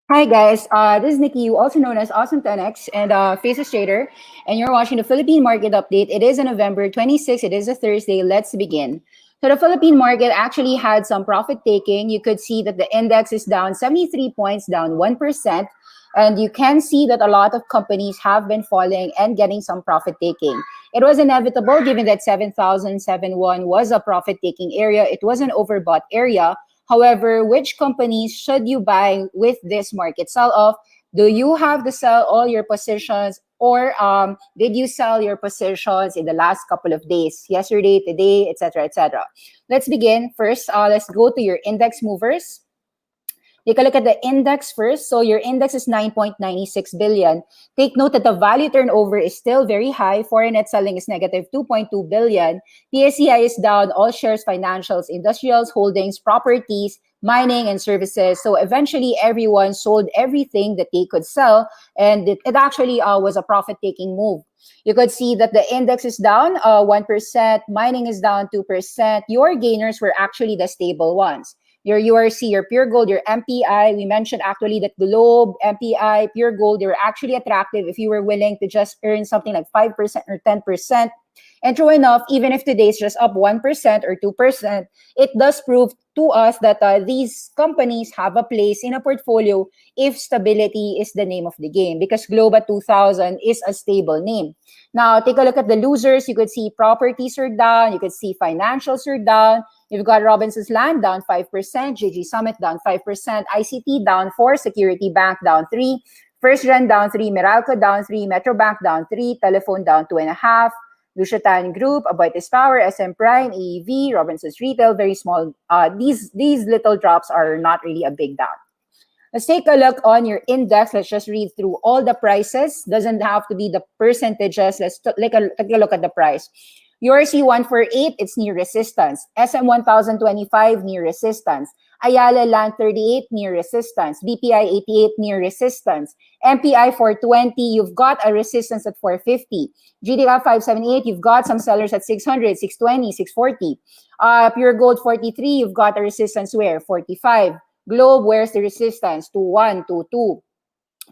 Hi guys, this is Nikki, also known as Awesome 10X and Facelesstrader, and you're watching the Philippine Market Update. It is on November 26th, it is a Thursday, let's begin. So the Philippine market actually had some profit taking. You could see that the index is down 73 points, down 1%, and you can see that a lot of companies have been falling and getting some profit taking. It was inevitable given that 7,071 was a profit taking area, it was an overbought area. However, which companies should you buy with this market sell-off? Do you have to sell all your positions, or did you sell your positions in the last couple of days, yesterday, today, etc., etc.? Let's begin. First, let's go to your index movers. Take a look at the index first. So your index is 9.96 billion. Take note that the value turnover is still very high. Foreign net selling is negative 2.2 billion. PSEI is down. All shares, financials, industrials, holdings, properties, mining, and services. So eventually everyone sold everything that they could sell. And it actually was a profit-taking move. You could see that the index is down 1%. Mining is down 2%. Your gainers were actually the stable ones. Your URC, your Pure Gold, your MPI. We mentioned actually that Globe, MPI, Pure Gold, they were actually attractive if you were willing to just earn something like 5% or 10%. And true enough, even if today is just up 1% or 2%, it does prove to us that these companies have a place in a portfolio if stability is the name of the game, because Globe 2000 is a stable name. Now, take a look at the losers. You could see properties are down. You could see financials are down. You've got Robinson's Land down 5%, JG Summit down 5%, ICT down 4%, Security Bank down 3%, First Gen down 3%, Meralco down 3%, Metrobank down 3%, Telephone down 2.5%, Luciatan Group, Aboitiz Power, SM Prime, AEV, Robinson's Retail, very small. These little drops are not really a big down. Let's take a look on your index. Let's just read through all the prices. Doesn't have to be the percentages. Let's take a look at the price. URC 148, it's near resistance. SM 1025, near resistance. Ayala Land 38, near resistance. BPI 88, near resistance. MPI 420, you've got a resistance at 450. GDCA 578, you've got some sellers at 600, 620, 640. Pure Gold 43, you've got a resistance where? 45. Globe, where's the resistance? 21, 22.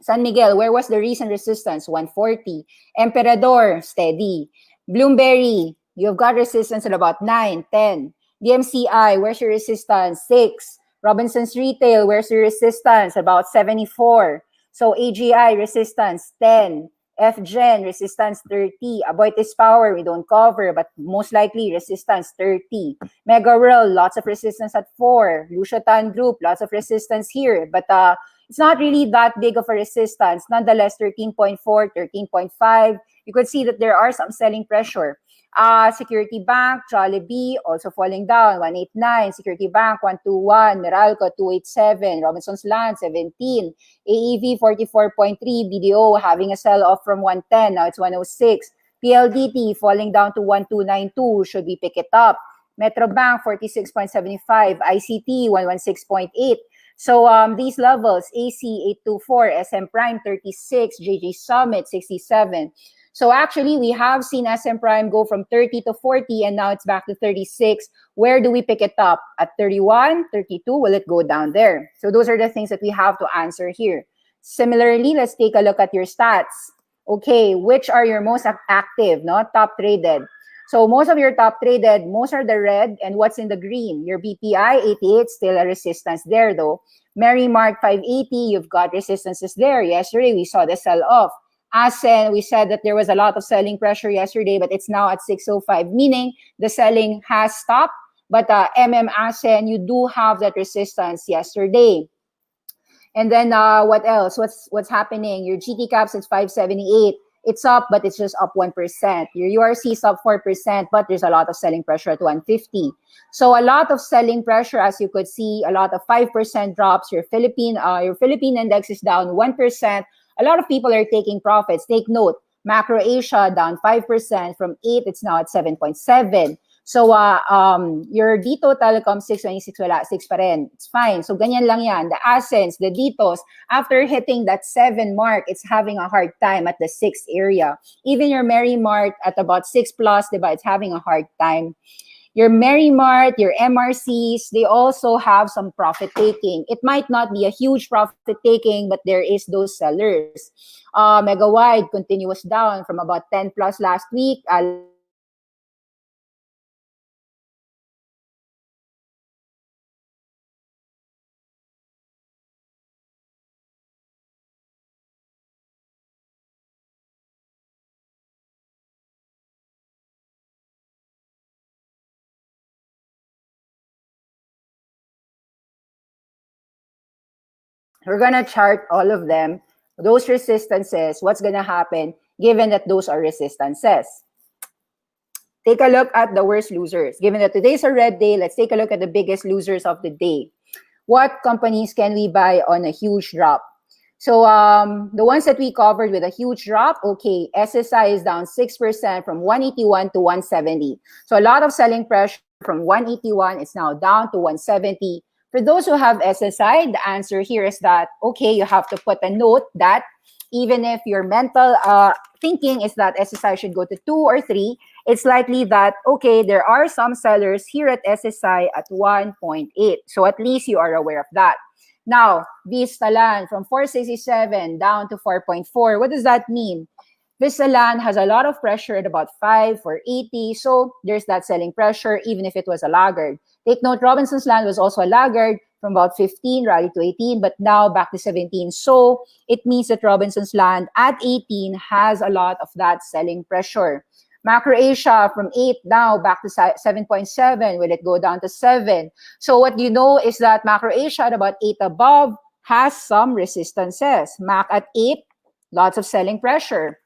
San Miguel, where was the recent resistance? 140. Emperador, steady. Bloomberry, you've got resistance at about 9, 10. DMCI, where's your resistance? 6. Robinson's Retail, where's your resistance? About 74. So AGI, resistance 10. FGen, resistance 30. Aboitiz Power, we don't cover, but most likely resistance 30. Mega World, lots of resistance at 4. Luciatan Group, lots of resistance here, but it's not really that big of a resistance. Nonetheless, 13.4, 13.5. You could see that there are some selling pressure. Security Bank, Jollibee, also falling down, 189. Security Bank, 121. Meralco, 287. Robinson's Land, 17. AEV, 44.3. BDO, having a sell-off from 110. Now it's 106. PLDT, falling down to 1292. Should we pick it up? Metrobank, 46.75. ICT, 116.8. So these levels, AC 824, SM Prime 36, JJ Summit 67. So actually, we have seen SM Prime go from 30 to 40, and now it's back to 36. Where do we pick it up? At 31, 32, will it go down there? So those are the things that we have to answer here. Similarly, let's take a look at your stats. Okay, which are your most active, no? Top traded. So most of your top traded, most are the red, and what's in the green? Your BPI 88, still a resistance there though. Merrimark 580, you've got resistances there. Yesterday, we saw the sell-off. ASEN, we said that there was a lot of selling pressure yesterday, but it's now at 605, meaning the selling has stopped. But ASEN, you do have that resistance yesterday. And then what else? What's happening? Your GT caps is 578. It's up, but it's just up 1%. Your URC is up 4%, but there's a lot of selling pressure at 150. So a lot of selling pressure, as you could see, a lot of 5% drops. Your Philippine index is down 1%. A lot of people are taking profits. Take note, Macro Asia down 5% from 8, it's now at 7.7. So your Dito Telecom 626 wala, 6 pa rin. It's fine. So ganyan lang yan. The Ascens, the Ditos, after hitting that 7 mark, it's having a hard time at the 6 area. Even your Merry Mart at about 6 plus, diba, it's having a hard time. Your Merrimart, your MRCs, they also have some profit taking. It might not be a huge profit taking, but there is those sellers. Mega Wide continuous down from about 10 plus last week. We're going to chart all of them, those resistances, what's going to happen given that those are resistances. Take a look at the worst losers. Given that today's a red day, let's take a look at the biggest losers of the day. What companies can we buy on a huge drop? So the ones that we covered with a huge drop, okay, SSI is down 6% from 181 to 170. So a lot of selling pressure from 181, it's now down to 170. For those who have SSI, the answer here is that, okay, you have to put a note that even if your mental thinking is that SSI should go to 2 or 3, it's likely that, okay, there are some sellers here at SSI at 1.8. So at least you are aware of that. Now, Vistalan from 467 down to 4.4. What does that mean? Vistalan has a lot of pressure at about 5 or 80. So there's that selling pressure, even if it was a laggard. Take note, Robinson's Land was also a laggard from about 15, rallied to 18, but now back to 17. So it means that Robinson's Land at 18 has a lot of that selling pressure. Macro Asia from 8 now back to 7.7. Will it go down to 7? So what you know is that Macro Asia at about 8 above has some resistances. MAC at 8, lots of selling pressure.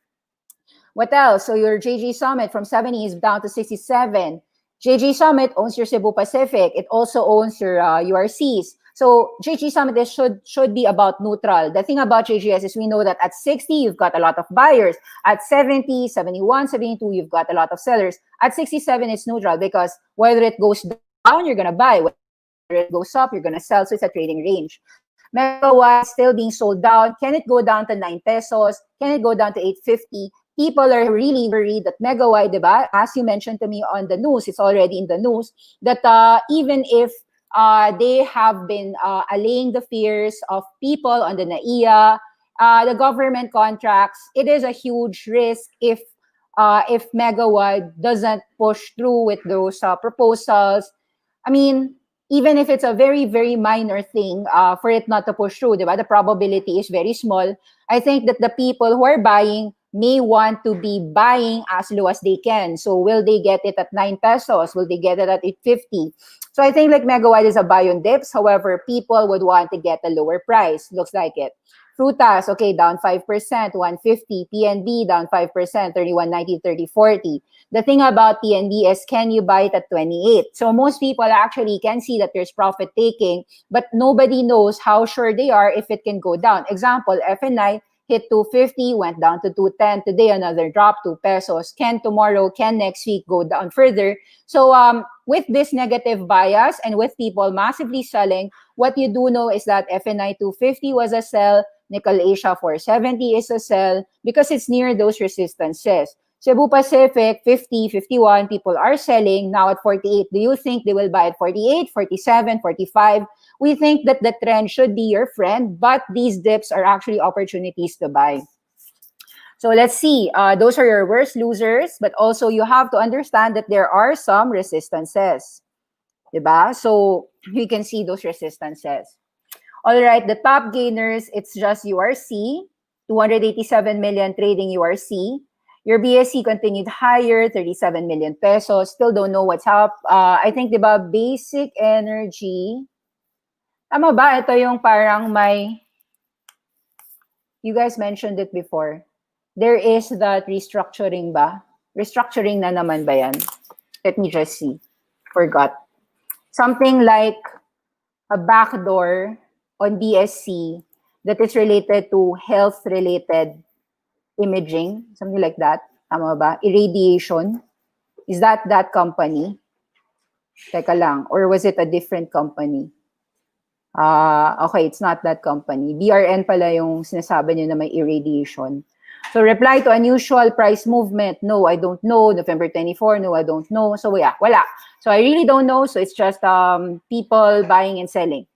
What else? So your JG Summit from 70 is down to 67. JG Summit owns your Cebu Pacific. It also owns your URCs. So JG Summit should be about neutral. The thing about JGS is we know that at 60, you've got a lot of buyers. At 70, 71, 72, you've got a lot of sellers. At 67, it's neutral because whether it goes down, you're going to buy. Whether it goes up, you're going to sell. So it's a trading range. Mega Wide still being sold down. Can it go down to 9 pesos? Can it go down to 8.50? People are really worried that Mega Wide, diba? As you mentioned to me on the news, it's already in the news, that even if they have been allaying the fears of people on the NAIA, the government contracts, it is a huge risk if Mega Wide doesn't push through with those proposals. I mean, even if it's a very, very minor thing for it not to push through, diba? The probability is very small. I think that the people who are buying may want to be buying as low as they can. So will they get it at 9 pesos? Will they get it at 8.50? So I think like Mega Wide is a buy on dips. However, people would want to get a lower price. Looks like it. Frutas, okay, down 5%, 150. PNB, down 5%, 31.90, 30.40. The thing about PNB is, can you buy it at 28? So most people actually can see that there's profit taking, but nobody knows how sure they are if it can go down. Example, FNI hit 250, went down to 210. Today, another drop, 2 pesos. Can tomorrow, can next week go down further? So with this negative bias and with people massively selling, what you do know is that FNI 250 was a sell, Nickel Asia 470 is a sell because it's near those resistances. Cebu Pacific, 50, 51, people are selling now at 48. Do you think they will buy at 48, 47, 45? We think that the trend should be your friend, but these dips are actually opportunities to buy. So let's see. Those are your worst losers, but also you have to understand that there are some resistances. Diba? So you can see those resistances. All right, the top gainers, it's just URC, 287 million trading URC. Your BSC continued higher, 37 million pesos. Still don't know what's up. I think, diba, Basic Energy. Tama ba? Ito yung parang may, you guys mentioned it before. There is that restructuring ba? Restructuring na naman ba yan? Let me just see. Forgot. Something like a backdoor on BSC that is related to health-related imaging, something like that. Tama ba? Irradiation. Is that company? Teka lang. Or was it a different company? Okay, it's not that company. BRN pala yung sinasabi niyo na may irradiation. So reply to unusual price movement. No, I don't know. November 24. No, I don't know. So yeah, wala. So I really don't know. So it's just people buying and selling.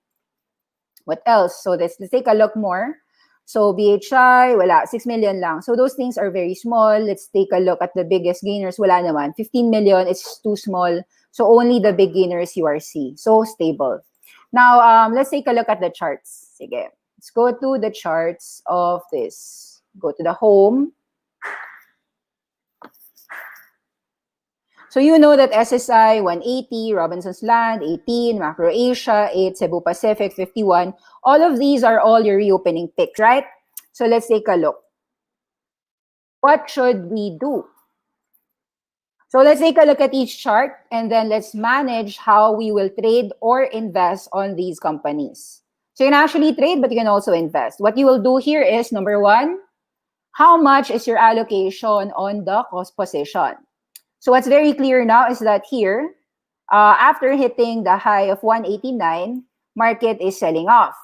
What else? So let's take a look more. So BHI, wala, 6 million lang. So those things are very small. Let's take a look at the biggest gainers. Wala naman. 15 million, it's too small. So only the big gainers URC. So stable. Now, let's take a look at the charts. Sige. Let's go to the charts of this. Go to the home. So you know that SSI 180, Robinson's Land 18, Macro Asia 8, Cebu Pacific 51. All of these are all your reopening picks, right? So let's take a look. What should we do? So let's take a look at each chart and then let's manage how we will trade or invest on these companies. So you can actually trade, but you can also invest. What you will do here is, number one, how much is your allocation on the cost position? So what's very clear now is that here, after hitting the high of 189, market is selling off.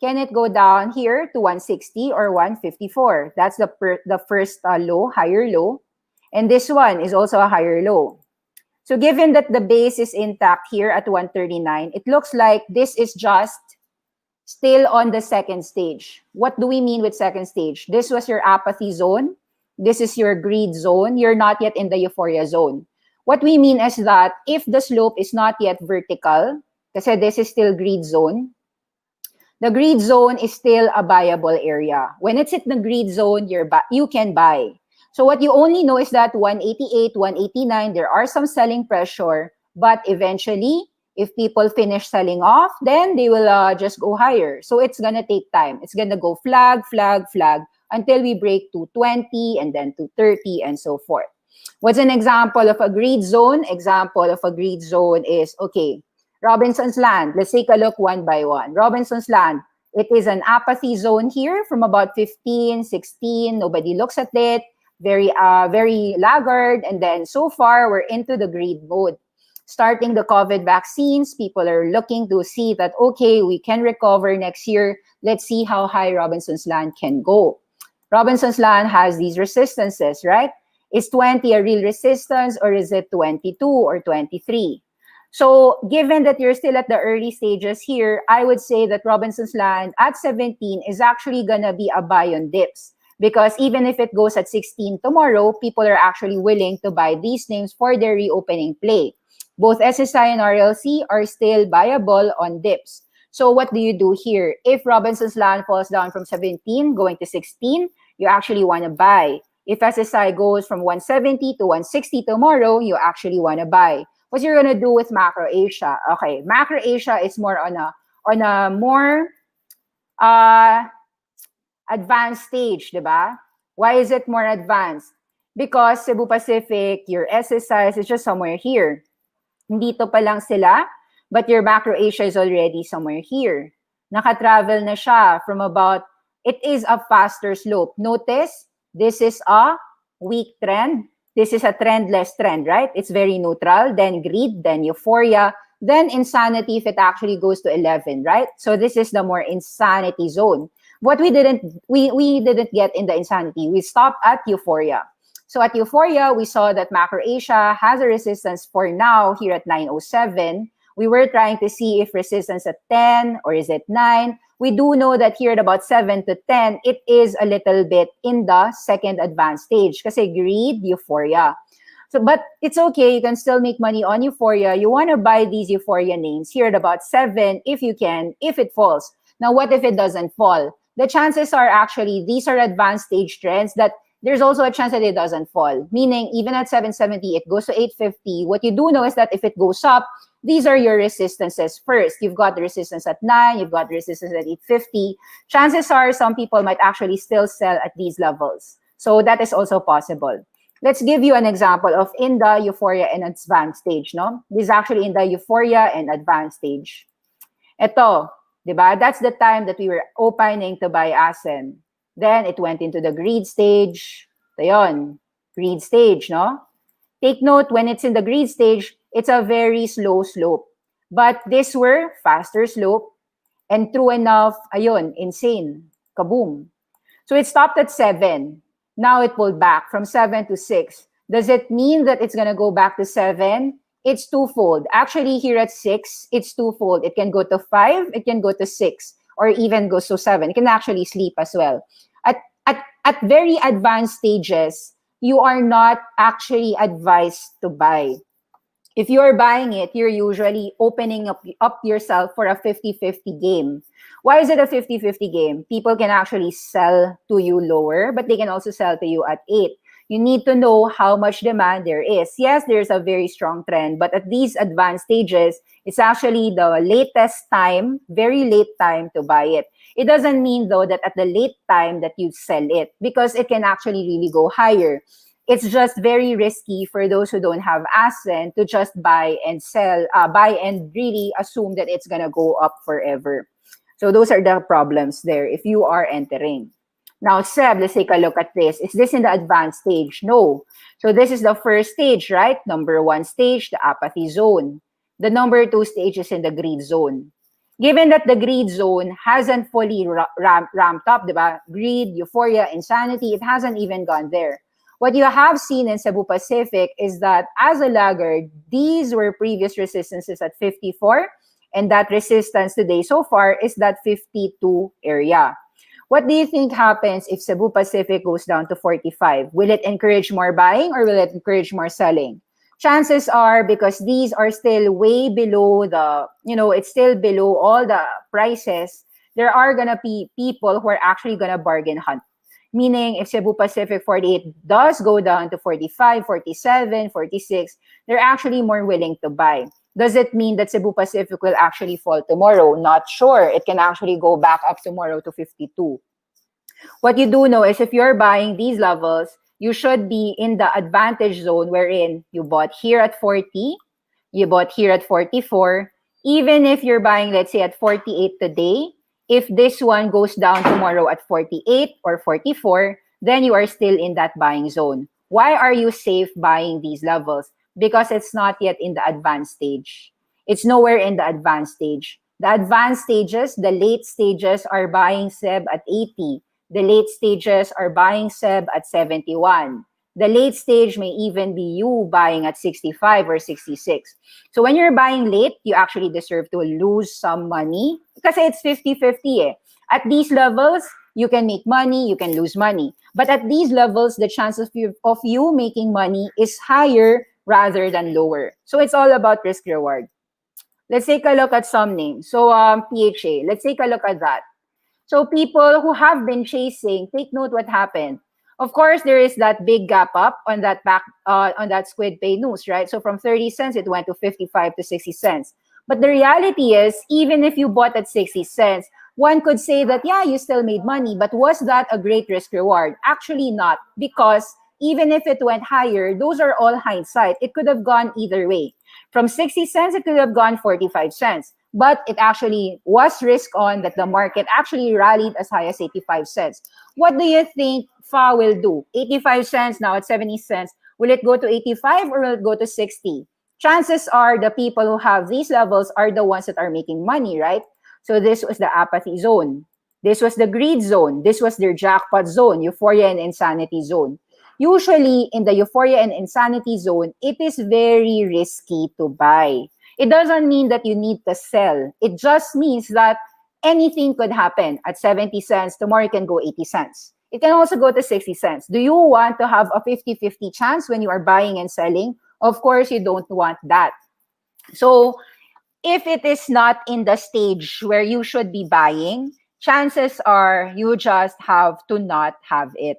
Can it go down here to 160 or 154? That's the first low, higher low. And this one is also a higher low. So given that the base is intact here at 139, it looks like this is just still on the second stage. What do we mean with second stage? This was your apathy zone. This is your greed zone. You're not yet in the euphoria zone. What we mean is that if the slope is not yet vertical, kasi this is still greed zone, the greed zone is still a buyable area. When it's in the greed zone, you can buy. So what you only know is that 188, 189, there are some selling pressure, but eventually, if people finish selling off, then they will just go higher. So it's gonna take time. It's gonna go flag, flag, flag, until we break to 20 and then to 30 and so forth. What's an example of a greed zone? Example of a greed zone is, okay, Robinson's Land. Let's take a look one by one. Robinson's Land, it is an apathy zone here from about 15, 16. Nobody looks at it. Very laggard. And then so far, we're into the greed mode. Starting the COVID vaccines, people are looking to see that, okay, we can recover next year. Let's see how high Robinson's Land can go. Robinson's Land has these resistances, right? Is 20 a real resistance or is it 22 or 23? So given that you're still at the early stages here, I would say that Robinson's Land at 17 is actually gonna be a buy on dips. Because even if it goes at 16 tomorrow, people are actually willing to buy these names for their reopening play. Both SSI and RLC are still buyable on dips. So what do you do here? If Robinson's Land falls down from 17 going to 16, you actually want to buy. If SSI goes from 170 to 160 tomorrow, you actually want to buy. What you're going to do with Macro Asia? Okay, Macro Asia is more on a more advanced stage, diba? Why is it more advanced? Because Cebu Pacific, your SSI is just somewhere here. Dito pa lang sila, but your Macro Asia is already somewhere here. Naka-travel na siya from about, it is a faster slope. Notice, this is a weak trend. This is a trendless trend, right? It's very neutral, then greed, then euphoria, then insanity if it actually goes to 11, right? So this is the more insanity zone. What we didn't get in the insanity, we stopped at euphoria. So at euphoria, we saw that Macro Asia has a resistance for now here at 907. We were trying to see if resistance at 10 or is it 9. We do know that here at about 7 to 10, it is a little bit in the second advanced stage kasi greed, euphoria. So, but it's okay. You can still make money on euphoria. You want to buy these euphoria names here at about 7 if you can, if it falls. Now, what if it doesn't fall? The chances are actually these are advanced stage trends that there's also a chance that it doesn't fall. Meaning, even at 770, it goes to 850. What you do know is that if it goes up, these are your resistances first. You've got the resistance at 9, you've got the resistance at 850. Chances are some people might actually still sell at these levels. So that is also possible. Let's give you an example of in the euphoria and advanced stage, no? This is actually in the euphoria and advanced stage. Ito, diba? That's the time that we were opening to buy ASEN. Then it went into the greed stage. Ito yun, greed stage, no? Take note, when it's in the greed stage, it's a very slow slope. But these were faster slope. And true enough, ayun, insane. Kaboom. So it stopped at 7. Now it pulled back from 7 to 6. Does it mean that it's going to go back to 7? It's twofold. Actually, here at 6, it's twofold. It can go to 5, it can go to 6, or even goes to 7. It can actually sleep as well. At very advanced stages, you are not actually advised to buy. If you're buying it, you're usually opening up yourself for a 50-50 game. Why is it a 50-50 game? People can actually sell to you lower, but they can also sell to you at 8. You need to know how much demand there is. Yes, there's a very strong trend, but at these advanced stages, it's actually the latest time, very late time to buy it. It doesn't mean, though, that at the late time that you sell it, because it can actually really go higher. It's just very risky for those who don't have ascent to just buy and sell, buy and really assume that it's gonna go up forever. So those are the problems there if you are entering. Now, Seb, let's take a look at this. Is this in the advanced stage? No. So this is the first stage, right? Number 1 stage, the apathy zone. The number 2 stage is in the greed zone. Given that the greed zone hasn't fully ramped up, diba? Greed, euphoria, insanity, it hasn't even gone there. What you have seen in Cebu Pacific is that as a laggard, these were previous resistances at 54, and that resistance today so far is that 52 area. What do you think happens if Cebu Pacific goes down to 45? Will it encourage more buying or will it encourage more selling? Chances are, because these are still way below the, it's still below all the prices, there are gonna be people who are actually gonna bargain hunt. Meaning, if Cebu Pacific 48 does go down to 45, 47, 46, they're actually more willing to buy. Does it mean that Cebu Pacific will actually fall tomorrow? Not sure. It can actually go back up tomorrow to 52. What you do know is if you're buying these levels, you should be in the advantage zone wherein you bought here at 40, you bought here at 44. Even if you're buying, let's say, at 48 today, if this one goes down tomorrow at 48 or 44, then you are still in that buying zone. Why are you safe buying these levels? Because it's not yet in the advanced stage. It's nowhere in the advanced stage. The advanced stages, the late stages are buying SEB at 80. The late stages are buying SEB at 71. The late stage may even be you buying at 65 or 66. So when you're buying late, you actually deserve to lose some money because it's 50-50 eh. At these levels, you can make money, you can lose money. But at these levels, the chance of you making money is higher rather than lower. So it's all about risk reward. Let's take a look at some names. So PHA, let's take a look at that. So people who have been chasing, take note what happened. Of course, there is that big gap up on that on that Squid Pay news, right? So from 30 cents, it went to 55 to 60 cents. But the reality is, even if you bought at 60 cents, one could say that, yeah, you still made money, but was that a great risk reward? Actually not, because even if it went higher, those are all hindsight. It could have gone either way. From 60 cents, it could have gone 45 cents. But it actually was risk on that the market actually rallied as high as 85 cents. What do you think FA will do? 85 cents, now at 70 cents. Will it go to 85 or will it go to 60? Chances are the people who have these levels are the ones that are making money, right? So this was the apathy zone. This was the greed zone. This was their jackpot zone, euphoria and insanity zone. Usually in the euphoria and insanity zone, it is very risky to buy. It doesn't mean that you need to sell. It just means that anything could happen. At 70 cents, tomorrow it can go 80 cents. It can also go to 60 cents. Do you want to have a 50-50 chance when you are buying and selling? Of course, you don't want that. So if it is not in the stage where you should be buying, chances are you just have to not have it.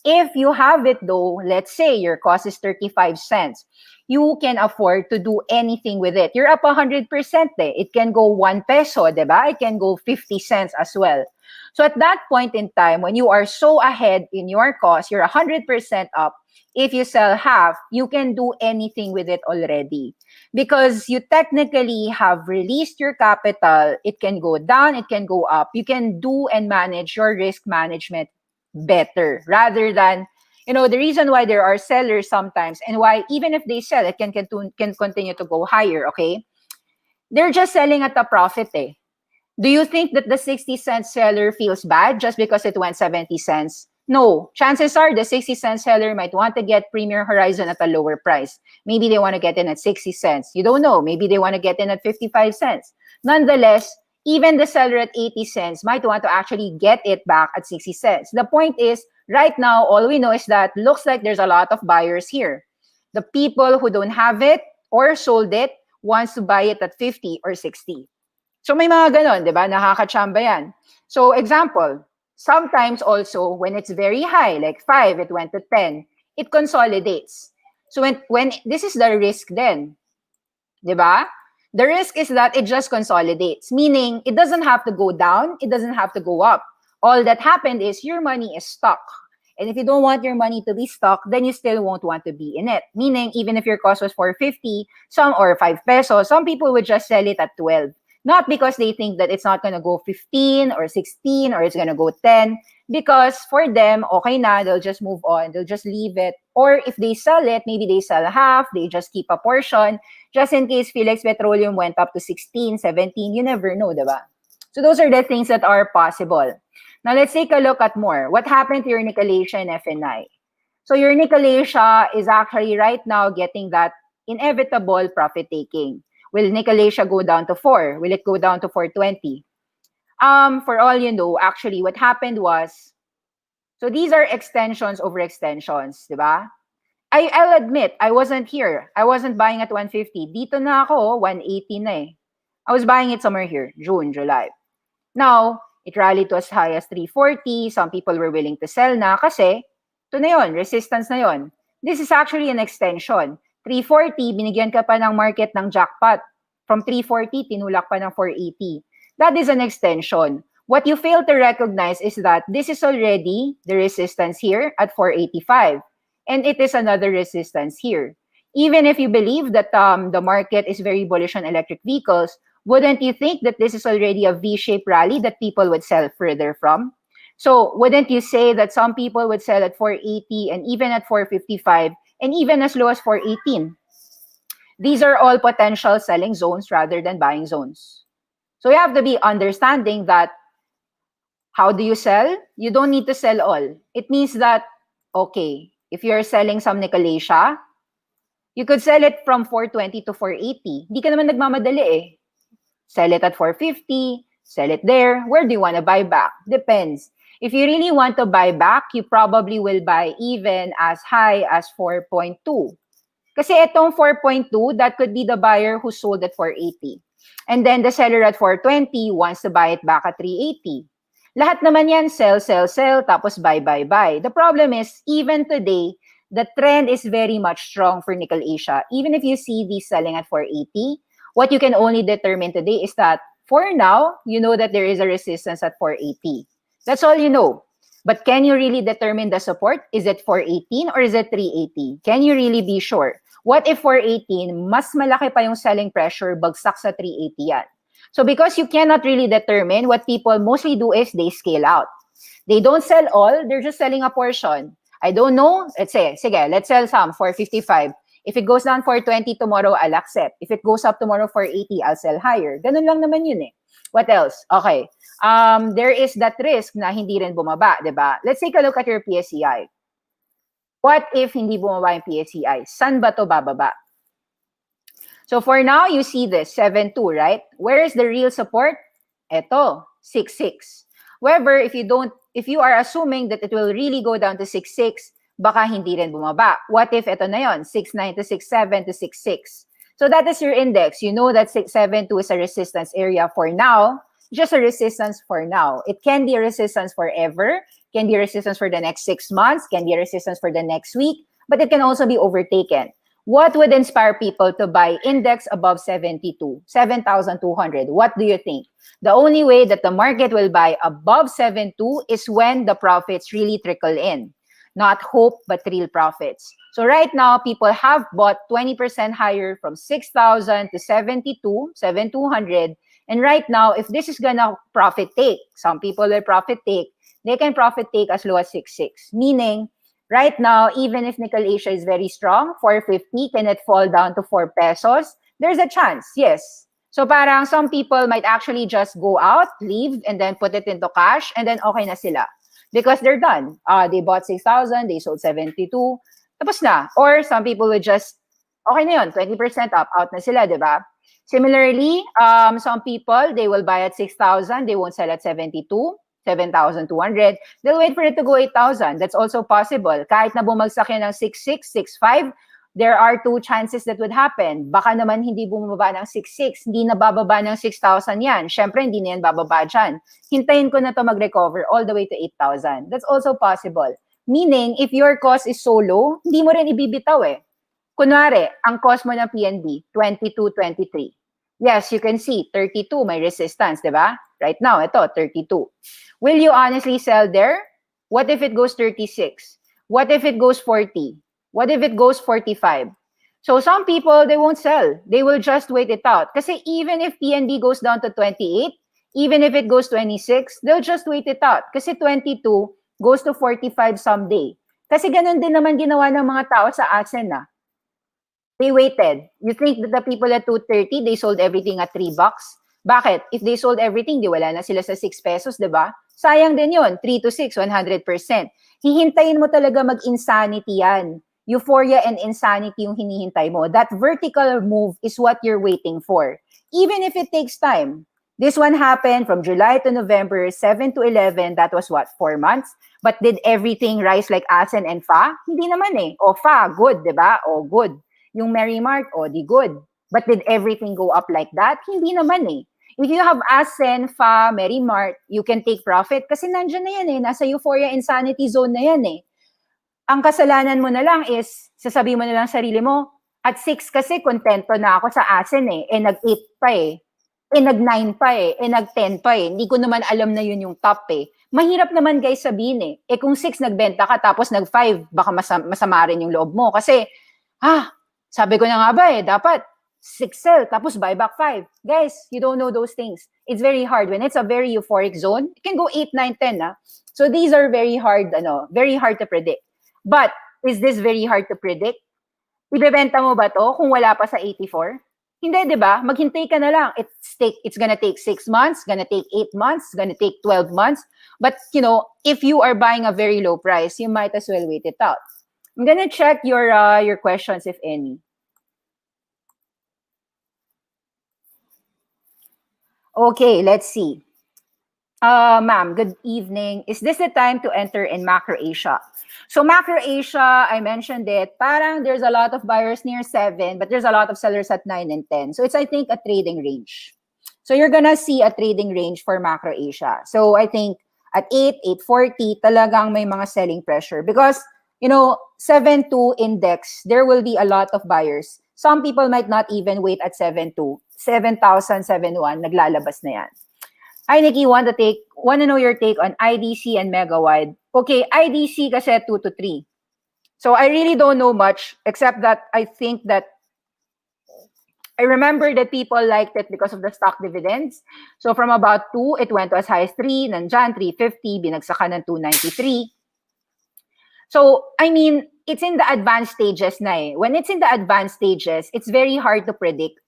If you have it though, let's say your cost is 35 cents, you can afford to do anything with it. You're up 100% eh. It can go 1 peso, diba? It can go 50 cents as well. So at that point in time, when you are so ahead in your cost, you're 100% up. If you sell half, you can do anything with it already. Because you technically have released your capital. It can go down, it can go up. You can do and manage your risk management better rather than, the reason why there are sellers sometimes and why even if they sell, it can continue to go higher, okay? They're just selling at a profit eh. Do you think that the 60 cent seller feels bad just because it went 70 cents? No, chances are the 60-cent seller might want to get Premier Horizon at a lower price. Maybe they want to get in at 60 cents. You don't know. Maybe they want to get in at 55 cents. Nonetheless, even the seller at 80 cents might want to actually get it back at 60 cents. The point is, right now, all we know is that looks like there's a lot of buyers here. The people who don't have it or sold it wants to buy it at 50 or 60. So may mga ganon, di ba? Nakakachamba yan. So example, sometimes also when it's very high, like 5, it went to 10, it consolidates. So when this is the risk then, di ba? The risk is that it just consolidates, meaning it doesn't have to go down, it doesn't have to go up. All that happened is your money is stuck. And if you don't want your money to be stuck, then you still won't want to be in it. Meaning, even if your cost was 450, or 5 pesos, some people would just sell it at 12. Not because they think that it's not going to go 15 or 16 or it's going to go 10. Because for them, okay na, they'll just move on. They'll just leave it. Or if they sell it, maybe they sell half, they just keep a portion. Just in case Felix Petroleum went up to 16, 17, you never know, diba? So those are the things that are possible. Now let's take a look at more. What happened to your Nickel Asia and FNI? So your Nickel Asia is actually right now getting that inevitable profit taking. Will Nickel Asia go down to 4? Will it go down to 420? For all you know, actually what happened was, so these are extensions over extensions, diba? I'll admit, I wasn't here. I wasn't buying at 150. Dito na ako, 180 na eh. I was buying it somewhere here, June, July. Now, it rallied to as high as 340. Some people were willing to sell na kasi ito na yun, resistance na yun. This is actually an extension. 340, binigyan ka pa ng market ng jackpot. From 340, tinulak pa ng 480. That is an extension. What you fail to recognize is that this is already the resistance here at 485. And it is another resistance here. Even if you believe that the market is very bullish on electric vehicles, wouldn't you think that this is already a V-shaped rally that people would sell further from? So wouldn't you say that some people would sell at 480 and even at 455 and even as low as 418? These are all potential selling zones rather than buying zones. So you have to be understanding that how do you sell? You don't need to sell all. It means that, okay, if you're selling some Nickel Asia, you could sell it from 420 to 480. Di ka naman nagmamadali eh. Sell it at 450, sell it there. Where do you want to buy back? Depends. If you really want to buy back, you probably will buy even as high as 4.2. Kasi itong 4.2, that could be the buyer who sold at 480. And then the seller at 420 wants to buy it back at 380. Lahat naman yan, sell, sell, sell, tapos buy, buy, buy. The problem is, even today, the trend is very much strong for Nickel Asia. Even if you see these selling at 480, what you can only determine today is that for now, you know that there is a resistance at 480. That's all you know. But can you really determine the support? Is it 418 or is it 380? Can you really be sure? What if 418, mas malaki pa yung selling pressure, bagsak sa 380 yan? So because you cannot really determine, what people mostly do is they scale out. They don't sell all, they're just selling a portion. I don't know, let's say, sige, let's sell some, 455. If it goes down 420 tomorrow, I'll accept. If it goes up tomorrow 480, I'll sell higher. Ganun lang naman yun eh. What else? Okay. There is that risk na hindi rin bumaba, diba? Let's take a look at your PSEI. What if hindi bumaba yung PSEI? San ba to bababa? So for now, you see this, 7.2, right? Where is the real support? Eto, 6.6. However, if you are assuming that it will really go down to 6.6, baka hindi rin bumaba. What if ito na yon, 6.9 to 6.7 to 6.6? So that is your index. You know that 6.7.2 is a resistance area for now, just a resistance for now. It can be a resistance forever, can be a resistance for the next 6 months, can be a resistance for the next week, but it can also be overtaken. What would inspire people to buy index above 72, 7,200? What do you think? The only way that the market will buy above 72 is when the profits really trickle in. Not hope, but real profits. So right now, people have bought 20% higher from 6,000 to 72, 7,200. And right now, if this is gonna profit take, some people will profit take, they can profit take as low as 6.6. Meaning, right now, even if Nickel Asia is very strong, 450, can it fall down to 4 pesos? There's a chance, yes. So parang some people might actually just go out, leave, and then put it into cash, and then okay na sila. because they're done. They bought 6,000, they sold 72, tapos na. Or some people would just, okay na yun, 20% up, out na sila, di ba? Similarly, some people, they will buy at 6,000, they won't sell at 72, 7,200. They'll wait for it to go 8,000. That's also possible. Kahit na bumagsak yan ng 6,600, 6,500, there are two chances that would happen. Baka naman hindi bumaba ng 6,600, hindi na bababa ng 6,000 yan. Syempre, hindi na yan bababa dyan. Hintayin ko na to mag-recover all the way to 8,000. That's also possible. Meaning, if your cost is so low, hindi mo rin ibibitaw eh. Kunwari, ang cost mo ng PNB, 22, 23. Yes, you can see, 32, may resistance, di ba? Right now, ito, 32. Will you honestly sell there? What if it goes 36? What if it goes 40? What if it goes 45? So some people, they won't sell. They will just wait it out. Kasi even if PNB goes down to 28, even if it goes 26, they'll just wait it out. Kasi 22 goes to 45 someday. Kasi ganun din naman ginawa ng mga tao sa ASEN na. They waited. You think that the people at 230, they sold everything at $3? Bakit? If they sold everything, di wala na sila sa 6 pesos, di ba? Sayang din yun. 3 to 6, 100%. Hihintayin mo talaga mag-insanity yan. Euphoria and insanity yung hinihintay mo. That vertical move is what you're waiting for. Even if it takes time. This one happened from July to November, 7 to 11. That was what, 4 months? But did everything rise like ASEN and FA? Hindi naman eh. O FA, good, di ba? O good. Yung Merrimark, o di good. But did everything go up like that? Hindi naman eh. If you have ASEN, FA, Merrimark, you can take profit kasi nandyan na yan eh. Nasa euphoria insanity zone na yan eh. Ang kasalanan mo na lang is, sasabihin mo na lang sarili mo, at 6 kasi kontento na ako sa ASEN eh. Eh nag-8 pa eh. Eh nag-9 pa eh. Eh nag-10 pa eh. Hindi ko naman alam na yun yung top eh. Mahirap naman guys sabihin eh. Eh kung 6 nagbenta ka tapos nag-5, baka masama rin yung loob mo. Kasi, sabi ko na nga ba eh, dapat 6 sell, tapos buy back 5. Guys, you don't know those things. It's very hard. When it's a very euphoric zone, it can go 8, 9, 10. So these are very hard to predict. But, is this very hard to predict? Ibebenta mo ba to kung wala pa sa 84? Hindi, di ba? Maghintay ka na lang. It's gonna take 6 months, gonna take 8 months, gonna take 12 months. But, if you are buying a very low price, you might as well wait it out. I'm gonna check your questions, if any. Okay, let's see. Ma'am, good evening. Is this the time to enter in Macro Asia? So Macro Asia, I mentioned it, parang there's a lot of buyers near 7, but there's a lot of sellers at 9 and 10. So it's, I think, a trading range. So you're gonna see a trading range for Macro Asia. So I think at 8, 840, talagang may mga selling pressure. Because, 7-2 index, there will be a lot of buyers. Some people might not even wait at 7-2. 7,000, 7,1, naglalabas na yan. Hi, Nikki, want to know your take on IDC and Megawide. Okay, IDC kasi 2 to 3. So I really don't know much, except that I think that I remember that people liked it because of the stock dividends. So from about 2, it went to as high as 3, nandyan, 350, binagsakan ng 293. So, I mean, it's in the advanced stages na eh. When it's in the advanced stages, it's very hard to predict.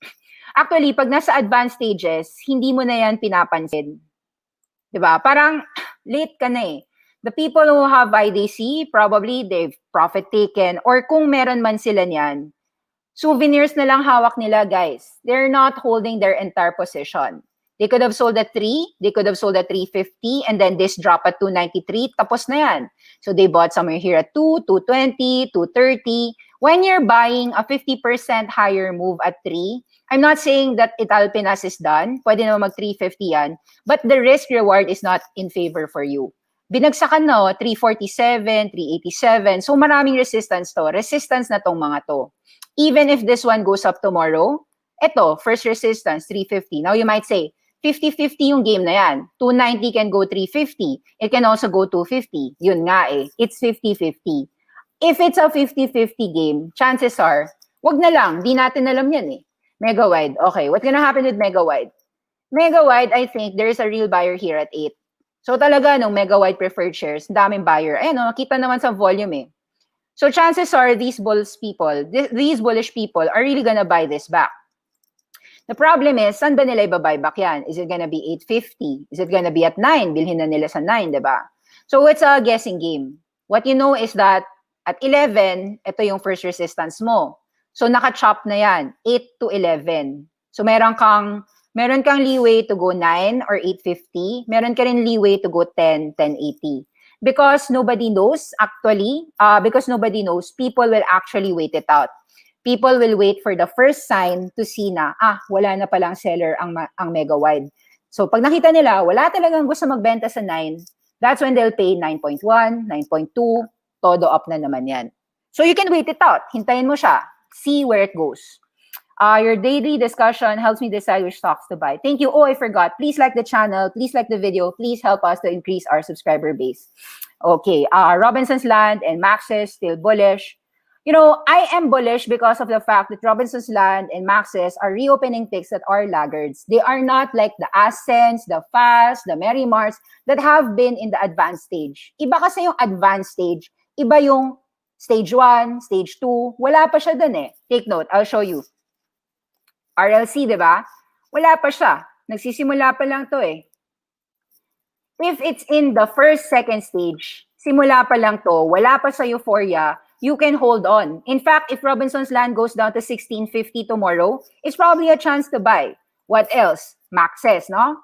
Actually, pag nasa advanced stages, hindi mo na yan pinapansin. Diba? Parang late ka na eh. The people who have IDC, probably they've profit taken, or kung meron man sila niyan, souvenirs na lang hawak nila, guys. They're not holding their entire position. They could have sold at 3, they could have sold at 350, and then this drop at 293, tapos na yan. So they bought somewhere here at 2, 220, 230. When you're buying a 50% higher move at 3, I'm not saying that Italpinas is done. Pwede naman mag 350 yan. But the risk reward is not in favor for you. Binagsakan na, 347, 387. So maraming resistance to. Resistance na tong mga to. Even if this one goes up tomorrow, eto, first resistance, 350. Now you might say, 50-50 yung game na yan. 290 can go 350. It can also go 250. Yun nga eh. It's 50-50. If it's a 50-50 game, chances are, wag na lang. Di natin alam yan eh. Megawide. Okay, what's gonna happen with Megawide? Megawide, I think there's a real buyer here at 8. So talaga, nung Megawide preferred shares, daming buyer. Ayan, nakita naman sa volume eh. So chances are, these bullish people are really gonna buy this back. The problem is, saan ba nila iba-buy back yan? Is it gonna be 850? Is it gonna be at 9? Bilhin na nila sa 9, diba? So it's a guessing game. What you know is that at 11, ito yung first resistance mo. So naka-chop na yan, 8 to 11. So meron kang leeway to go 9 or 850. Meron ka rin leeway to go 10, 1080. Because nobody knows, actually, people will actually wait it out. People will wait for the first sign to see na, wala na palang seller ang mega wide. So pag nakita nila, wala talagang gusto magbenta sa 9, that's when they'll pay 9.1, 9.2, todo up na naman yan. So you can wait it out. Hintayin mo siya. See where it goes. Your daily discussion helps me decide which stocks to buy. Thank you. Oh, I forgot. Please like the channel. Please like the video. Please help us to increase our subscriber base. Okay. Robinson's Land and Maxis still bullish. You know, I am bullish because of the fact that Robinson's Land and Maxis are reopening picks that are laggards. They are not like the Ascents, the Fast, the Merrymarts that have been in the advanced stage. Iba kasi yung advanced stage. Iba yung stage 1, stage 2. Wala pa siya dun eh. Take note. I'll show you. RLC, di ba? Wala pa siya. Nagsisimula pa lang to eh. If it's in the first, second stage, simula pa lang to, wala pa sa euphoria, you can hold on. In fact, if Robinson's Land goes down to 1650 tomorrow, it's probably a chance to buy. What else? Maxes, no?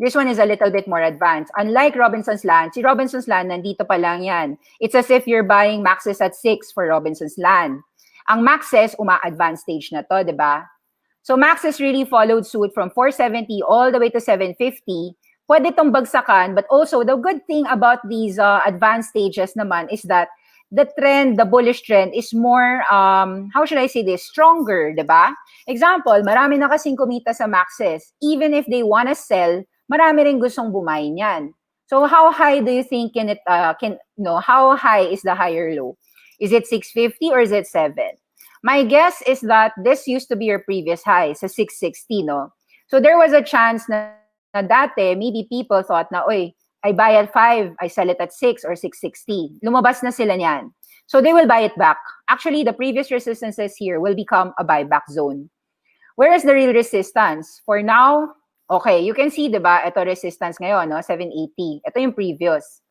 This one is a little bit more advanced. Unlike Robinson's Land, si Robinson's Land, nandito pa lang yan. It's as if you're buying Maxes at 6 for Robinson's Land. Ang Maxes, uma-advanced stage na to, di ba? So Maxes really followed suit from 470 all the way to 750. Pwede itong bagsakan, but also the good thing about these advanced stages naman is that the trend, the bullish trend is more, how should I say this, stronger, di ba? Example, marami na kasing kumita sa Maxes. Even if they wanna sell, marami rin gustong bumayin yan. So how high do you think how high is the higher low? Is it 650 or is it 7? My guess is that this used to be your previous high, sa 660, no? So there was a chance na dati, maybe people thought na, oy, I buy at 5, I sell it at 6 or 660. Lumabas na sila niyan. So they will buy it back. Actually, the previous resistances here will become a buyback zone. Where is the real resistance? For now, okay, you can see, diba, ito resistance ngayon, no? 780. Ito yung previous.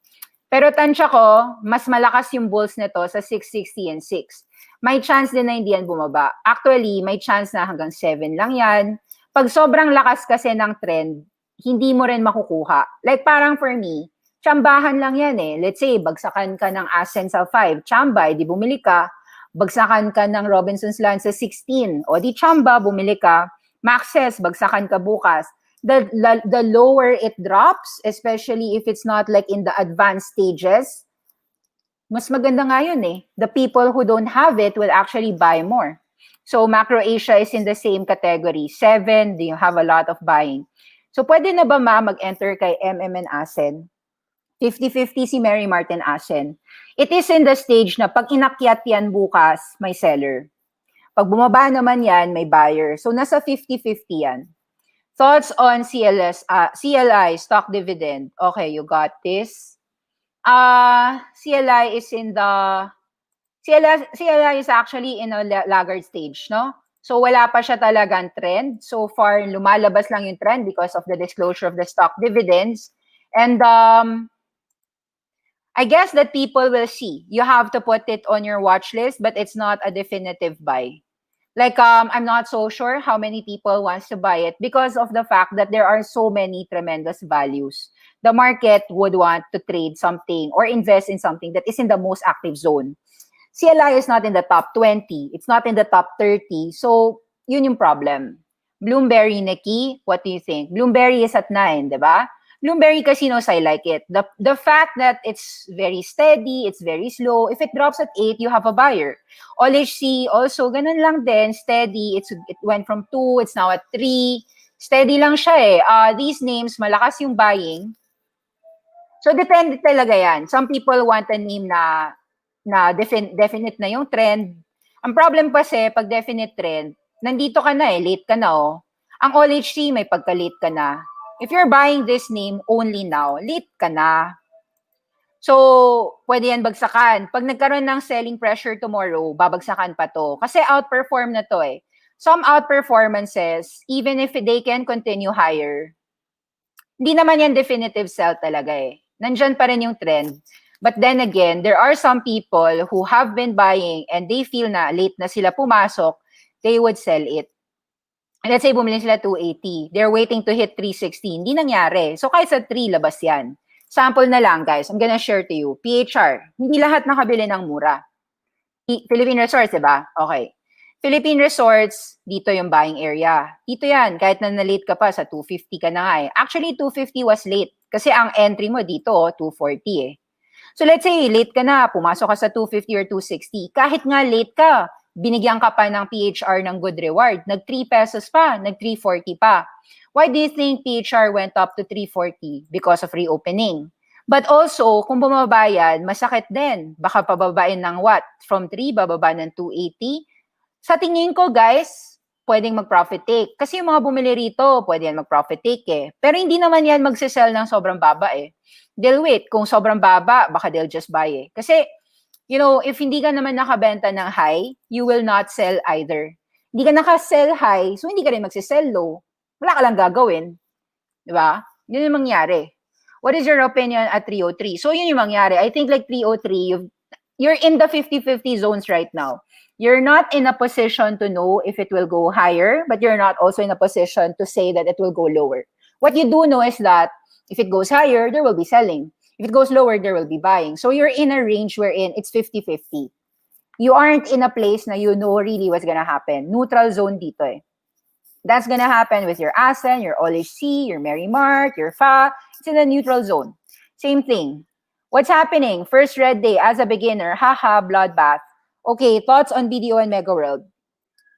Pero tansya ko, mas malakas yung bulls nito sa 660 and 6. May chance din na hindi yan bumaba. Actually, may chance na hanggang 7 lang yan. Pag sobrang lakas kasi ng trend, hindi mo rin makukuha. Like parang for me, tsambahan lang yan eh. Let's say, bagsakan ka ng Ascent sa 5, tsamba, di bumili ka. Bagsakan ka ng Robinson's Land sa 16, o di tsamba, bumili ka. Maxes, bagsakan ka bukas. The lower it drops, especially if it's not like in the advanced stages, mas maganda nga yun eh. The people who don't have it will actually buy more. So Macro Asia is in the same category. 7, you have a lot of buying. So pwede na ba mag-enter kay MM and ASEN? 50-50 si Mary Martin ASEN. It is in the stage na pag inakyat yan bukas, may seller. Pag bumaba naman yan, may buyer. So nasa 50-50 yan. Thoughts on CLI, stock dividend. Okay, you got this. CLI is actually in a laggard stage, no? So wala pa siya talagang trend. So far, lumalabas lang yung trend because of the disclosure of the stock dividends. And I guess that people will see. You have to put it on your watch list, but it's not a definitive buy. Like, I'm not so sure how many people wants to buy it because of the fact that there are so many tremendous values. The market would want to trade something or invest in something that is in the most active zone. CLI is not in the top 20. It's not in the top 30. So, yun yung problem. Bloomberry, Nikki, what do you think? Bloomberry is at 9, di ba? Bloomberry casinos, I like it. The fact that it's very steady, it's very slow. If it drops at 8, you have a buyer. OLHC, also, ganun lang din, steady. It went from 2, it's now at 3. Steady lang siya eh. These names, malakas yung buying. So, depende talaga yan. Some people want a name na definite na yung trend. Ang problem kasi, pag definite trend, nandito ka na eh, late ka na oh. Ang OLHC, may pagka-late ka na. If you're buying this name only now, late ka na. So, pwede yan bagsakan. Pag nagkaroon ng selling pressure tomorrow, babagsakan pa to. Kasi outperform na to eh. Some outperformances, even if they can continue higher, hindi naman yan definitive sell talaga eh. Nandyan pa rin yung trend. But then again, there are some people who have been buying and they feel na late na sila pumasok, they would sell it. Let's say bumili sila 280. They're waiting to hit 360. Hindi nangyari. So kahit sa 3, labas yan. Sample na lang, guys. I'm gonna share to you. PHR. Hindi lahat nakabili ng mura. Philippine Resorts, diba? Okay. Philippine Resorts, dito yung buying area. Dito yan, kahit na na-late ka pa, sa 250 ka na nga eh. Actually, 250 was late. Kasi ang entry mo dito, 240 eh. So let's say, late ka na, pumasok ka sa 250 or 260. Kahit nga late ka, binigyan ka pa ng PHR ng good reward. Nag 3 pesos pa, nag 340 pa. Why do you think PHR went up to 340? Because of reopening. But also, kung bumaba yan, masakit din. Baka pababain ng what? From 3, bababa ng 280. Sa tingin ko, guys, pwedeng mag-profit take. Kasi yung mga bumili rito, pwede yan mag-profit take eh. Pero hindi naman yan magsisell ng sobrang baba eh. They'll wait. Kung sobrang baba, baka they'll just buy eh. Kasi, you know, if hindi ka naman nakabenta ng high, you will not sell either. Hindi ka naka-sell high, so hindi ka rin magsisell low. Wala ka lang gagawin. Diba? Yun yung mangyari. What is your opinion at 303? So yun yung mangyari. I think like 303, you're in the 50-50 zones right now. You're not in a position to know if it will go higher, but you're not also in a position to say that it will go lower. What you do know is that if it goes higher, there will be selling. If it goes lower, there will be buying. So you're in a range wherein it's 50-50. You aren't in a place na you know really what's gonna happen. Neutral zone dito eh. That's gonna happen with your ASEN, your OLHC, your Merrimark, your FA. It's in a neutral zone. Same thing. What's happening? First red day as a beginner, haha, bloodbath. Okay, thoughts on BDO and Mega World.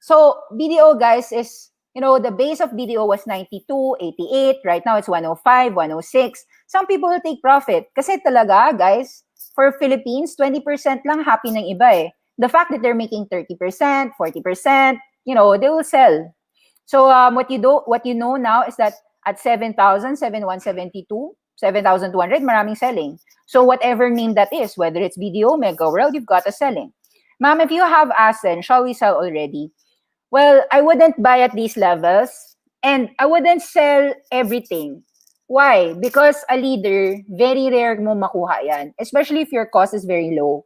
So BDO, guys, is, you know, the base of BDO was 92, 88. Right now, it's 105, 106. Some people will take profit. Kasi talaga, guys, for Philippines, 20% lang happy ng iba eh. The fact that they're making 30%, 40%, you know, they will sell. So what you know now is that at 7,000, 7,172, 7,200, maraming selling. So whatever name that is, whether it's BDO, Mega World, you've got a selling. Ma'am, if you have ASEN, shall we sell already? Well, I wouldn't buy at these levels and I wouldn't sell everything. Why? Because a leader, very rare mo makuha yan, especially if your cost is very low.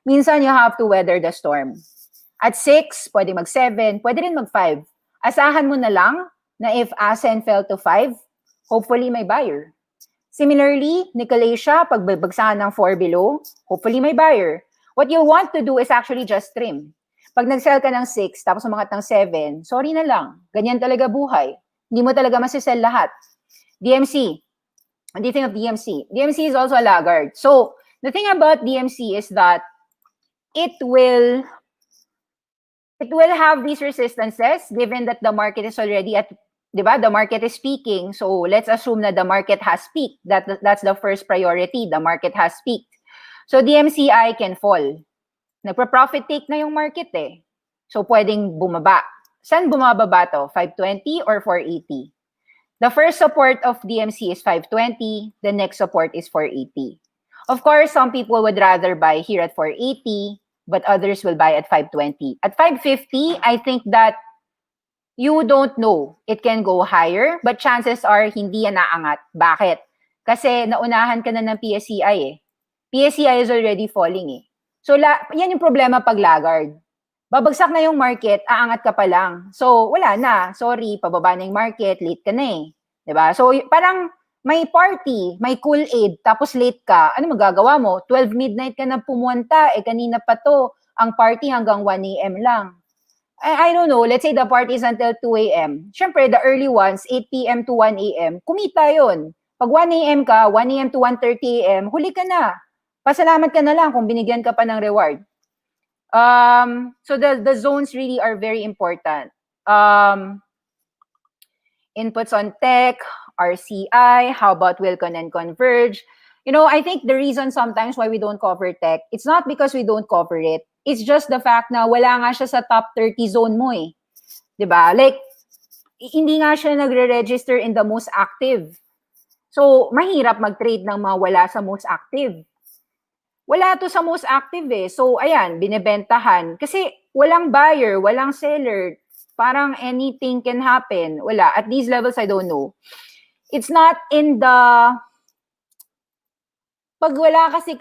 Minsan you have to weather the storm. At 6, pwede mag 7, pwede rin mag 5. Asahan mo na lang na if ASEN fell to 5, hopefully may buyer. Similarly, Nicolasia, pag babagsakan ng 4 below, hopefully may buyer. What you want to do is actually just trim. Pag nag-sell ka ng 6, tapos umangat ng 7, sorry na lang. Ganyan talaga buhay. Hindi mo talaga masisell lahat. DMC. What do you think of DMC? DMC is also a laggard. So, the thing about DMC is that it will have these resistances given that the market is already at, diba? The market is peaking. So, let's assume that the market has peaked. That's the first priority. The market has peaked. So, DMCI can fall. Nagpa-profit take na yung market eh. So, pwedeng bumaba. Saan bumababa to? 520 or 480? The first support of DMC is 520. The next support is 480. Of course, some people would rather buy here at 480, but others will buy at 520. At 550, I think that you don't know. It can go higher, but chances are hindi yan naangat. Bakit? Kasi naunahan ka na ng PSEI eh. PSEI is already falling eh. So, yan yung problema pag laggard. Babagsak na yung market, aangat ka pa lang. So, wala na. Sorry, pababa na yung market, late ka na eh. Diba? So, parang may party, may cool aid, tapos late ka. Ano magagawa mo? 12 midnight ka na pumunta, eh kanina pa to. Ang party hanggang 1 a.m. lang. I don't know, let's say the party is until 2 a.m. Siyempre, the early ones, 8 p.m. to 1 a.m., kumita yun. Pag 1 a.m. ka, 1 a.m. to 1:30 a.m., huli ka na. Pasalamat ka na lang kung binigyan ka pa ng reward. So the zones really are very important. Inputs on tech, RCI, how about Wilcon and Converge? You know, I think the reason sometimes why we don't cover tech, it's not because we don't cover it. It's just the fact na wala nga siya sa top 30 zone mo eh. Diba? Like, hindi nga siya nagre-register in the most active. So, mahirap mag-trade ng mga wala sa most active. Wala to sa most active eh. So, ayan, binebentahan. Kasi walang buyer, walang seller. Parang anything can happen. Wala. At these levels, I don't know. It's not in the pag wala kasi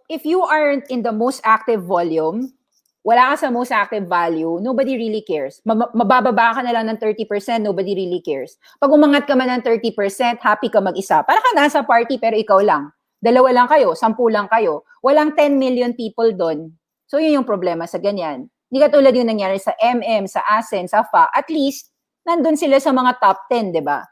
if you aren't in the most active volume, wala ka sa most active value, nobody really cares. Mabababa ka na lang ng 30%, nobody really cares. Pag umangat ka man ng 30%, happy ka mag-isa. Para ka nasa party pero ikaw lang. 2 lang kayo, 10 lang kayo. Walang 10 million people doon. So yun yung problema sa ganyan. Hindi katulad yung nangyari sa MM, sa ASEN, sa FA. At least, nandun sila sa mga top 10, di ba?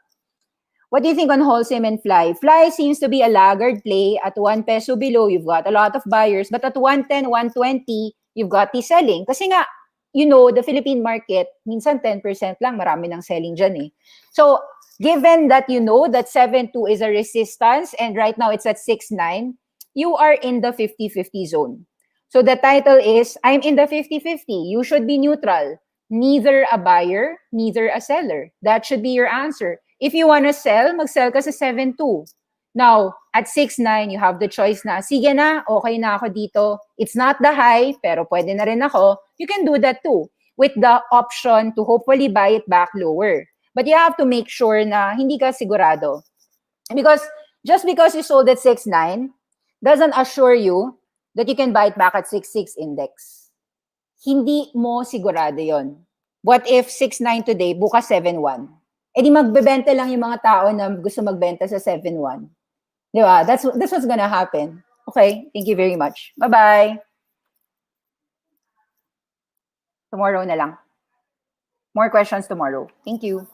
What do you think on Holcim and Fly? Fly seems to be a laggard play. At 1 peso below, you've got a lot of buyers. But at 110, 120, you've got the selling. Kasi nga, you know, the Philippine market, minsan 10% lang, marami ng selling dyan eh. So, given that you know that 7.2 is a resistance and right now it's at 6.9, you are in the 50-50 zone. So the title is, I'm in the 50-50. You should be neutral. Neither a buyer, neither a seller. That should be your answer. If you want to sell, mag-sell ka sa 7.2. Now, at 6.9, you have the choice na, sige na, okay na ako dito. It's not the high, pero pwede na rin ako. You can do that too, with the option to hopefully buy it back lower. But you have to make sure na hindi ka sigurado. Because just because you sold at 6.9 doesn't assure you that you can buy it back at 6.6 index. Hindi mo sigurado yon. What if 6.9 today, bukas 7.1? Eh di magbebenta lang yung mga tao na gusto magbenta sa 7.1. Di ba? That's what's gonna happen. Okay, thank you very much. Bye-bye. Tomorrow na lang. More questions tomorrow. Thank you.